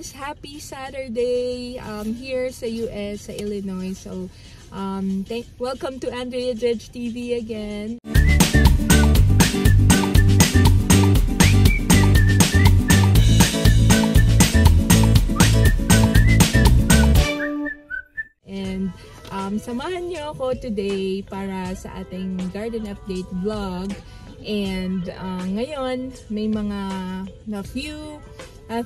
guys! Happy Saturday here sa US, sa Illinois. So, welcome to Andrea Dredge TV again. And samahan niyo ako today para sa ating garden update vlog. And ngayon, may mga few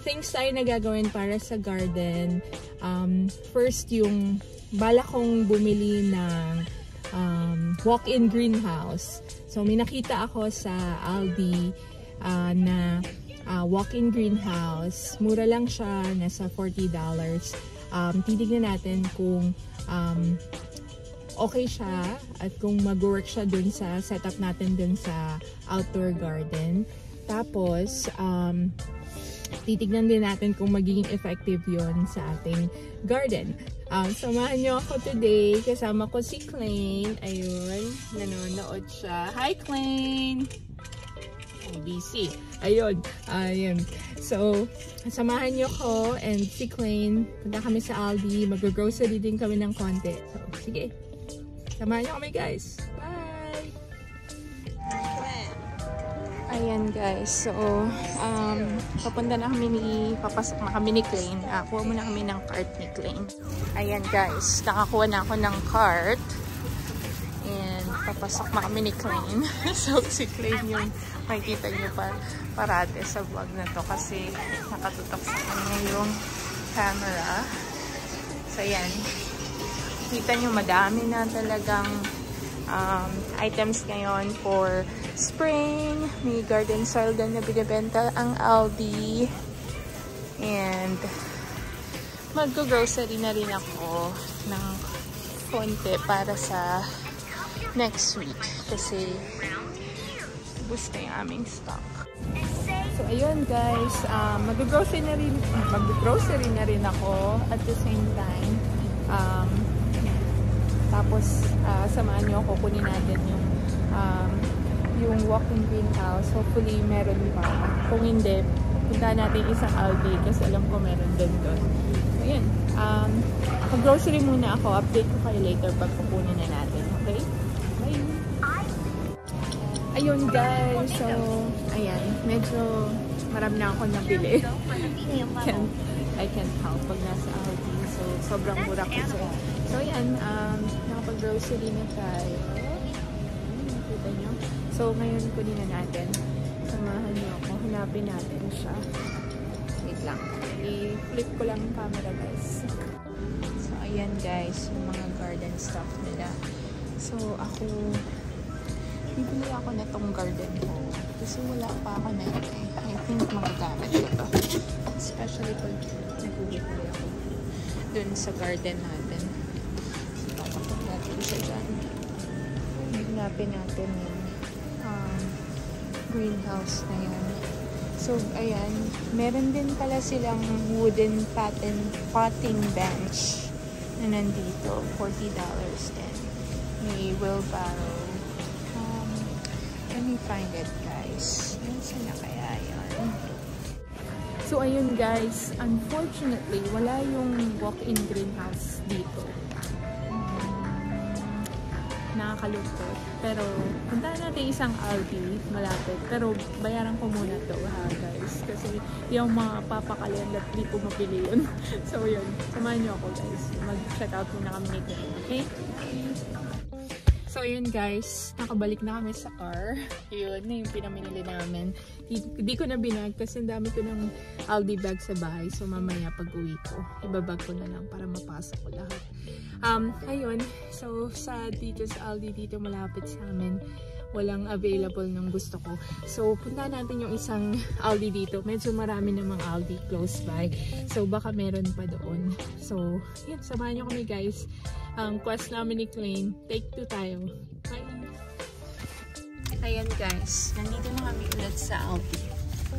things tayo na gagawin para sa garden. First, yung bala kong bumili ng walk-in greenhouse. So, may nakita ako sa Aldi na walk-in greenhouse. Mura lang siya, nasa $40. Titignan natin kung okay siya at kung mag-work siya dun sa setup natin dun sa outdoor garden. Tapos, titignan din natin kung magiging effective yon sa ating garden. Samahan nyo ako today. Kasama ko si Klein. Ayun, nanonood siya. Hi, Klein! busy. Ayun. So, samahan nyo ko and si Klein. Punta kami sa Aldi. Mag-grocery din kami ng konti. So, sige. Samahan nyo kami, guys. Bye! Ayan, guys. So, papunta na kami papasok na kami ni Klein. Kuha muna kami ng cart ni Klein. Ayan, guys. Nakakuha na ako ng cart. And, papasok na kami ni Klein. So, si Klein yung makikita nyo parate sa vlog na to kasi nakatutok sa kanya yung camera. So, ayan. Kita nyo, madami na talagang items ngayon for spring. May garden soil din na binibenta ang Aldi. And mag-grocery na rin ako ng konti para sa next week. Kasi ubos na yung aming stock. So, ayun guys. Mag-grocery na rin ako at the same time. Tapos, samahan nyo ako, kunin natin yung walk-in greenhouse. Hopefully, meron pa. Kung hindi, punta natin isang Aldi kasi alam ko meron din doon. So, yun. Mag-grocery muna ako. Update ko kayo later pag kukunin na natin. Okay? Bye! Ayun, guys. So, ayan. Medyo marami na ako nabili. I can't help pag nasa Aldi. So, sobrang mura kasi. So, yan. Nakapag-grocery na tayo. Nakita nyo? So, ngayon kunin na natin. Samahan nyo ako. Hanapin natin siya. Wait lang. I-flip ko lang yung camera, guys. So, ayan, guys. Yung mga garden stuff nila. So, ako bibili ako na tong garden hose. Kasi wala pa ako na ito eh. I think magagamit ko to. Especially pag nag-uwi ako dun sa garden natin. Papakot natin siya dyan. Hanapin natin yung greenhouse na yan. So, ayan. Meron din pala silang wooden potting bench na nandito. $40 din. May wheelbarrow. Let me find it, guys. Saan na kaya yan? So, ayun guys, unfortunately, wala yung walk-in greenhouse dito. Nakakalungkot. Pero, punta natin isang Aldi, malapit. Pero, bayaran ko muna to, ha, guys. Kasi, yung mga papakalian at di ko mapili yun. So, yun. Samahan nyo ako, guys. Mag-check out muna kami nito. Okay? So, yun guys, nakabalik na kami sa car. Yun na yung pinamili namin. Hindi ko na binag kasi dami ko ng Aldi bag sa bahay. So, mamaya pag-uwi ko, ibabag ko na lang para mapasok ko lahat. Ayun. So, dito sa Aldi, dito malapit sa amin, walang available ng gusto ko. So, punta natin yung isang Aldi dito. Medyo marami namang Aldi close by. So, baka meron pa doon. So, yun. Samahan nyo kami guys. Quest namin ni Klein. Take 2 tayo. Bye! Ayan guys. Nandito na kami ulit sa Aldi.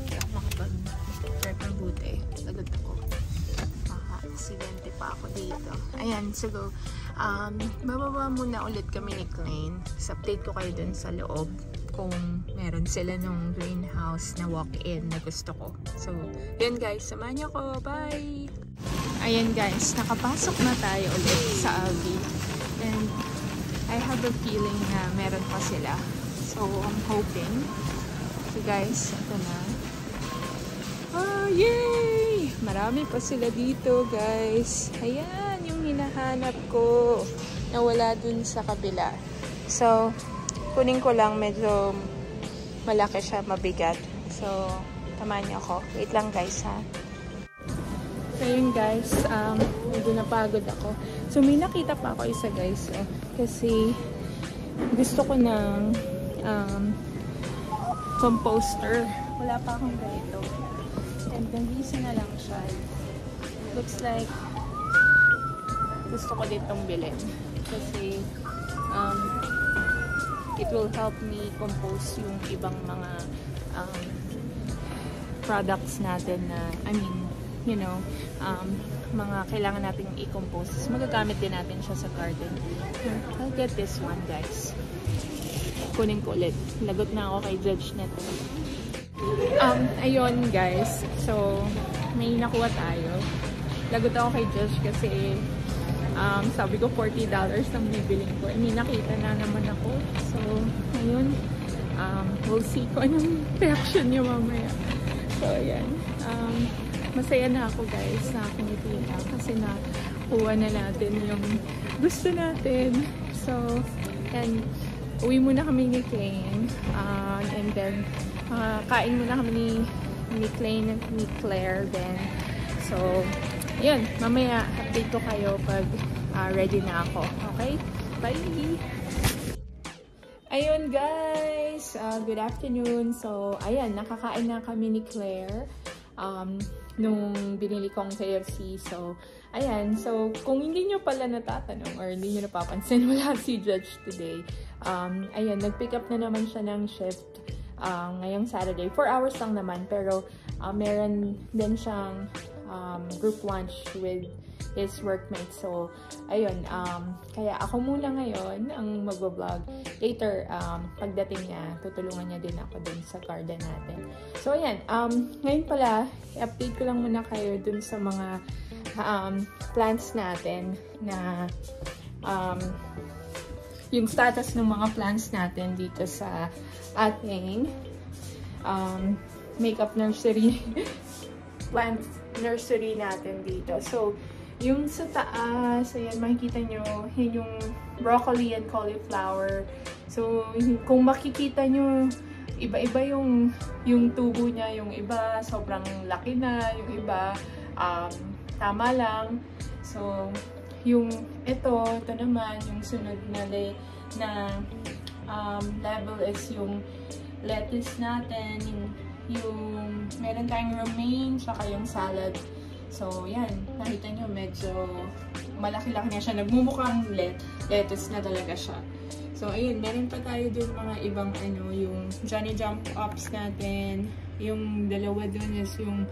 Kaya makapag-check ng buti. Lagot ako. Aksidente pa ako dito. Ayan. So, bababa muna ulit kami ni Klein. Update ko kayo dun sa loob. kung meron sila nung greenhouse na walk-in na gusto ko. So, yun guys, samahan niyo ako. Bye! Ayan guys, nakapasok na tayo ulit sa Aldi. And I have a feeling na meron pa sila. So, I'm hoping. So guys, ito na. Oh, yay! Marami pa sila dito guys. Ayan, yung hinahanap ko. Nawala dun sa kabila. So, kunin ko lang, medyo malaki siya, mabigat. So, tamahan niyo ako. Wait lang guys ha. So yun guys, medyo napagod ako. So may nakita pa ako isa guys. Kasi gusto ko ng composter. Wala pa akong ganito. And nag-isa na lang siya. Looks like gusto ko ditong bilhin. Kasi it will help me compose yung ibang mga products natin na, I mean, you know, mga kailangan natin i-compose. Magagamit din natin siya sa garden. I'll get this one guys. Kunin ko ulit. Lagot na ako kay Judge na to. Ayun guys. So, may nakuha tayo. Lagot ako kay Judge kasi sabi ko $40 ang bibiling ko. May nakita na naman ako. So, ayun. We'll see kung anong reaction niya mamaya. So, ayan. Masaya na ako guys na kumiti na kasi nakuha na natin yung gusto natin. So, and uwi muna kami ni Kane. And then, kain muna kami ni Kane and ni Claire then. So, yun, mamaya update ko kayo pag ready na ako. Okay? Bye! Ayun guys! Good afternoon. So, ayan, nakakain na kami ni Claire nung binili kong KFC. So, ayan. So, kung hindi nyo pala natatanong or hindi nyo napapansin, wala si Judge today. Ayan, nag-pick up na naman siya ng shift ngayong Saturday. 4 hours lang naman, pero meron din siyang group lunch with his workmates. So, ayun, kaya ako muna ngayon ang magbablog. Later, pagdating niya, tutulungan niya din ako dun sa garden natin. So, ayan, ngayon pala, i-update ko lang muna kayo dun sa mga plants natin na yung status ng mga plants natin dito sa ating makeup nursery plant nursery natin dito. So, yung sa taas, ayan, makikita nyo, yun yung broccoli and cauliflower. So, kung makikita nyo, iba-iba yung tubo niya. Yung iba, sobrang laki na. Yung iba, tama lang. So, yung ito naman, yung sunod na level is yung lettuce natin, yung meron tayong romaine, tsaka yung salad. So, yan. Nakita nyo, medyo malaki-laki na siya. Nagmumukhang lettuce na talaga siya. So, ayun. Meron pa tayo dun mga ibang yung Johnny Jump Ups natin. Yung dalawa dun is yung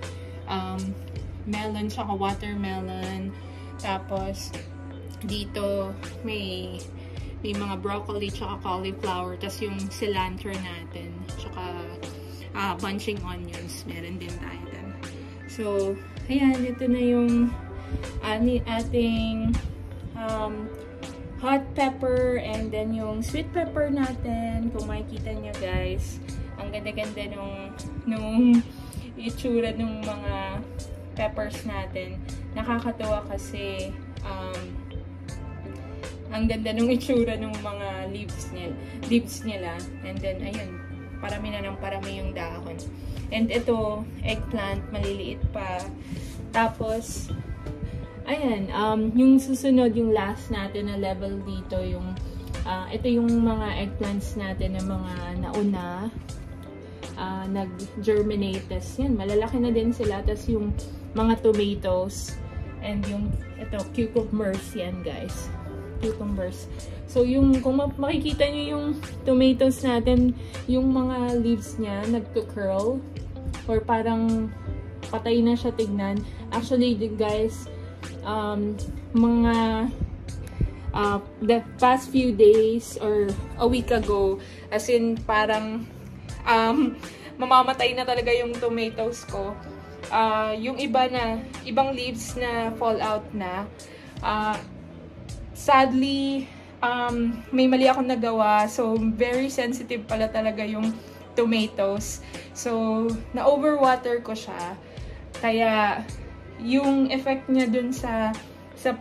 melon tsaka watermelon. Tapos, dito may mga broccoli tsaka cauliflower. Tapos yung cilantro natin. Tsaka bunching onions. Meron din tayo dun. So, ayan, ito na yung ating hot pepper and then yung sweet pepper natin. Kung makikita nyo guys, ang ganda-ganda nung itsura ng mga peppers natin. Nakakatuwa kasi ang ganda nung itsura ng mga leaves nila. And then, ayun, parami na ng parami yung dahon. And ito, eggplant, maliliit pa. Tapos, ayan, yung susunod, yung last natin na level dito, yung, ito yung mga eggplants natin na mga nauna, nag-germinate. Tapos, yan, malalaki na din sila. Tapos, yung mga tomatoes, and yung, ito, cucumbers, yan guys. Cucumbers. So, yung, kung makikita nyo yung tomatoes natin, yung mga leaves niya, nagko-curl. Or parang patay na siya tignan. Actually, guys, mga the past few days or a week ago, as in parang mamamatay na talaga yung tomatoes ko. Yung ibang leaves na fall out na. Sadly, may mali akong nagawa. So, very sensitive pala talaga yung tomatoes. So, na-overwater ko siya. Kaya, yung effect niya dun sa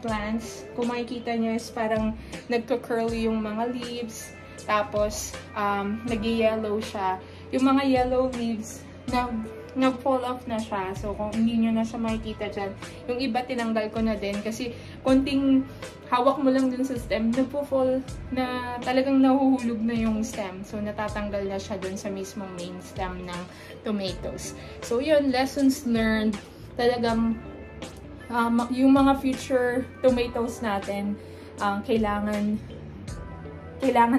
plants, kung makikita niyo is parang nagka-curl yung mga leaves. Tapos, nag-yellow siya. Yung mga yellow leaves, nag-fall off na siya. So, kung hindi nyo na siya makikita dyan, yung iba tinanggal ko na din. Kasi, konting hawak mo lang dun sa stem, nagpo-fall na talagang nahuhulog na yung stem. So, natatanggal na siya dun sa mismong main stem ng tomatoes. So, yun, lessons learned. Talagang, yung mga future tomatoes natin, kailangan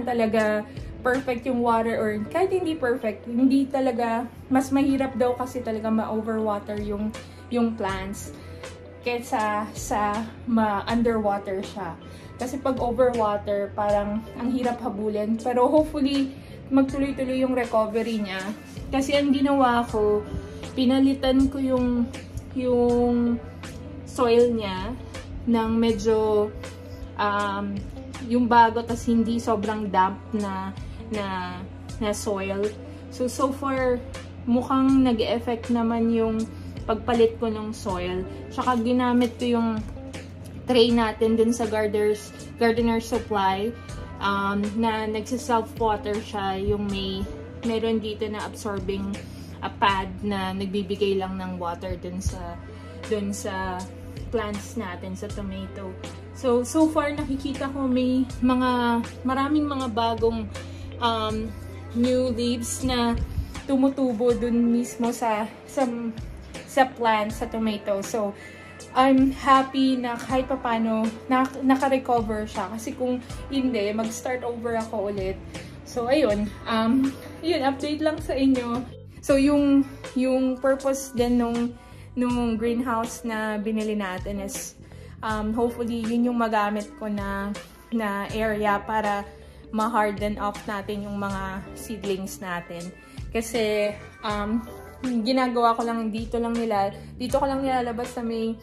talaga perfect yung water, or kahit hindi perfect, hindi talaga, mas mahirap daw kasi talaga ma-overwater yung plants kaysa sa ma-underwater siya. Kasi pag overwater, parang ang hirap habulin. Pero hopefully, magtuloy-tuloy yung recovery niya. Kasi ang ginawa ko, pinalitan ko yung soil niya ng medyo yung bago, tas hindi sobrang damp na soil. So far, mukhang nag-e-effect naman yung pagpalit ko ng soil. Tsaka ginamit ko yung tray natin dun sa gardener supply, na nagsa-self-water siya, yung meron dito na absorbing pad na nagbibigay lang ng water dun sa plants natin, sa tomato. So far nakikita ko maraming mga bagong new leaves na tumutubo dun mismo sa plant, sa tomato. So I'm happy na kahit papano naka-recover siya, kasi kung hindi, mag-start over ako ulit. So ayun, yun, update lang sa inyo. So yung purpose din nung greenhouse na binili natin is hopefully yun yung magamit ko na area para ma-harden off natin yung mga seedlings natin. Kasi ginagawa ko lang dito ko lang nilalabas sa may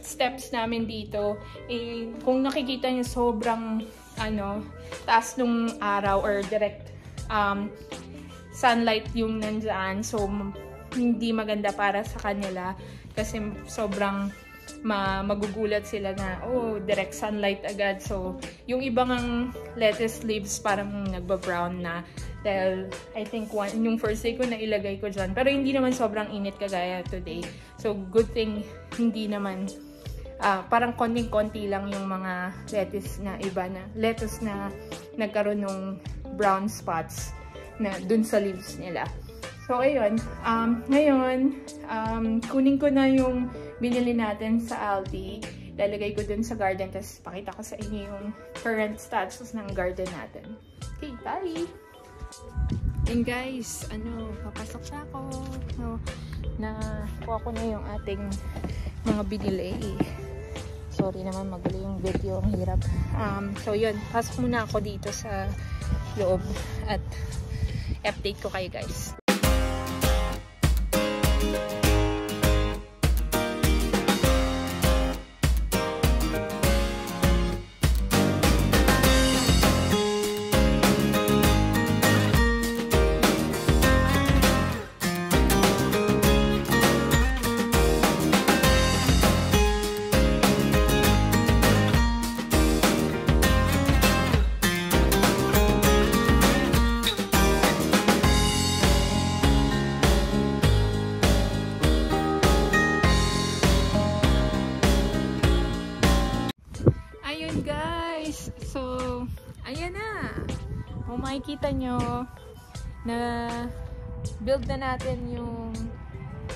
steps namin dito. Kung nakikita niyo, sobrang taas nung araw or direct sunlight yung nandyan. So, hindi maganda para sa kanila kasi sobrang magugulat sila na, direct sunlight agad. So, yung ibang lettuce leaves parang nagba-brown na. Dahil, I think, yung first day ko na ilagay ko dyan. Pero hindi naman sobrang init kagaya today. So, good thing, hindi naman, parang konting-konti lang yung mga lettuce na nagkaroon ng brown spots na dun sa leaves nila. So, ayun. Ngayon, kunin ko na yung binili natin sa Aldi. Lalagay ko dun sa garden. Tapos, pakita ko sa inyo yung current status ng garden natin. Okay, bye! And guys, papasok na ako. Nakuha ko na yung ating mga binili. Sorry naman, magulo yung video. Ang hirap. So, yun. Pasok muna ako dito sa loob. At update ko kayo, guys. Guys, so ayan na. Kung makikita nyo na build na natin yung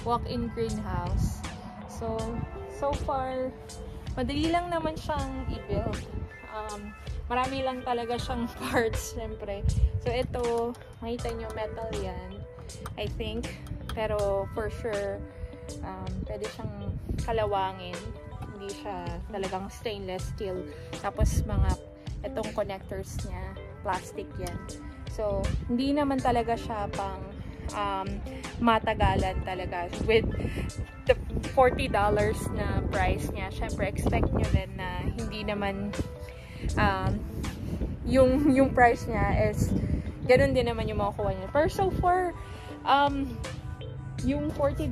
walk-in greenhouse. So far, madali lang naman siyang i-build. Marami lang talaga siyang parts, syempre. So ito, makita nyo, metal yan, I think. Pero for sure, pwede siyang kalawangin. hindi siya talagang stainless steel. Tapos mga itong connectors niya, plastic yan. So, hindi naman talaga siya pang matagalan talaga. With the $40 na price niya, syempre expect nyo din na hindi naman yung price niya is ganun din naman yung makukuha niya. Pero so far, yung $40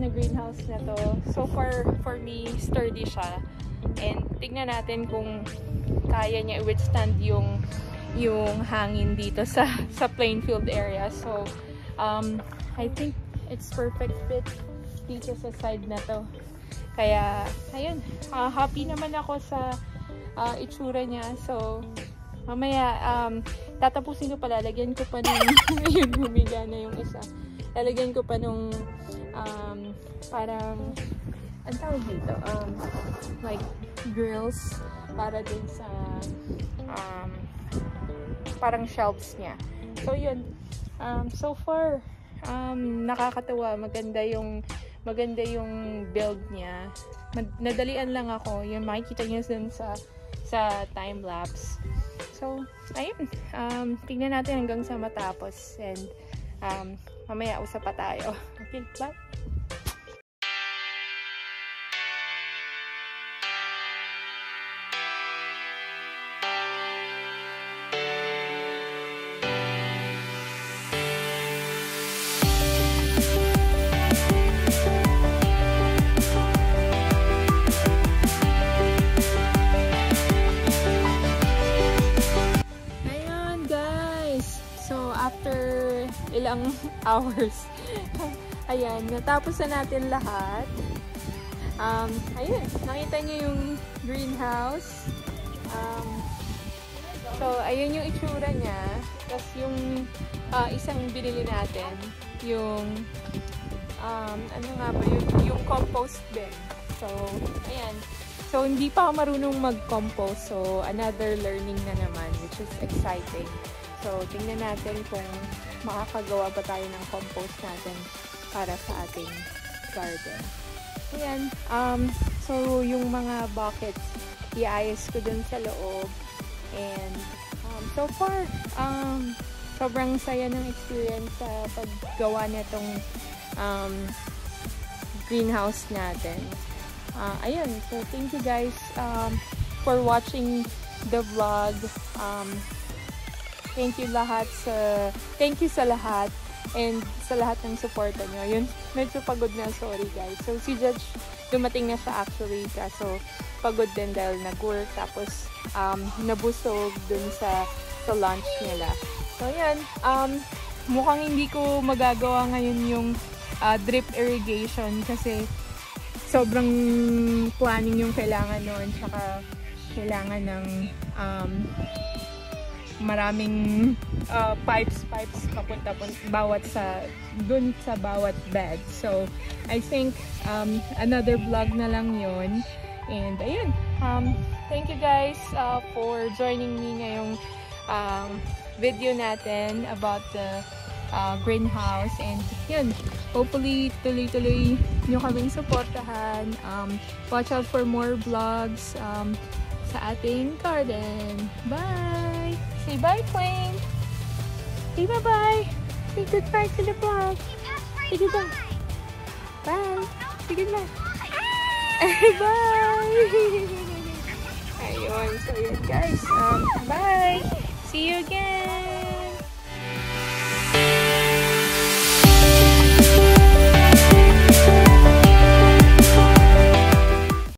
na greenhouse na to, so far for me, sturdy siya. And tignan natin kung kaya niya i-withstand yung hangin dito sa Plainfield area. So, I think it's perfect fit dito sa side na to. Kaya, ayun, happy naman ako sa itsura niya. So, mamaya, tatapusin ko pala, lagyan ko pa nung, yun, humiga na yung isa. Lalagyan ko pa nung, parang, ang tawag dito, like, grills, para din sa, parang shelves niya. So, yun, so far, nakakatawa, maganda yung build niya. Nadalian lang ako, yun, makikita niyo dun sa time-lapse. So, ayun, tingnan natin hanggang sa matapos, and, mamaya usap pa tayo. Okay, bye! Ilang hours. Ayan, natapos na natin lahat. Ayun, nakita niyo yung greenhouse. So, ayun yung itsura niya. Tapos yung isang binili natin, yung ano nga ba, yung compost bin. So, ayan. So, hindi pa ako marunong mag-compost. So, another learning na naman, which is exciting. So, tingnan natin kung makakagawa ba tayo ng compost natin para sa ating garden. Ayan. So, yung mga buckets, iayos ko dun sa loob. And, so far, sobrang saya ng experience sa paggawa nitong greenhouse natin. Ayun. So, thank you guys for watching the vlog. Thank you sa lahat and sa lahat ng suporta nyo. Yun, medyo pagod na, sorry guys. So, si Judge, dumating na siya actually, kaso pagod din dahil nag-work, tapos nabusog dun sa lunch nila. So, yan. Mukhang hindi ko magagawa ngayon yung drip irrigation kasi sobrang planning yung kailangan nun, tsaka kailangan ng maraming pipes papunta bawat dun sa bawat bed. So, I think another vlog na lang yun. And ayun, thank you guys for joining me ngayong video natin about the greenhouse. And yun, hopefully tuloy-tuloy nyo kaming supportahan. Watch out for more vlogs sa ating garden. Bye! Say bye, Flame! Say bye-bye! Say goodbye to the vlog! Say goodbye! Bye! Say goodbye! Bye! Ayun, so yun guys. Bye! See you again!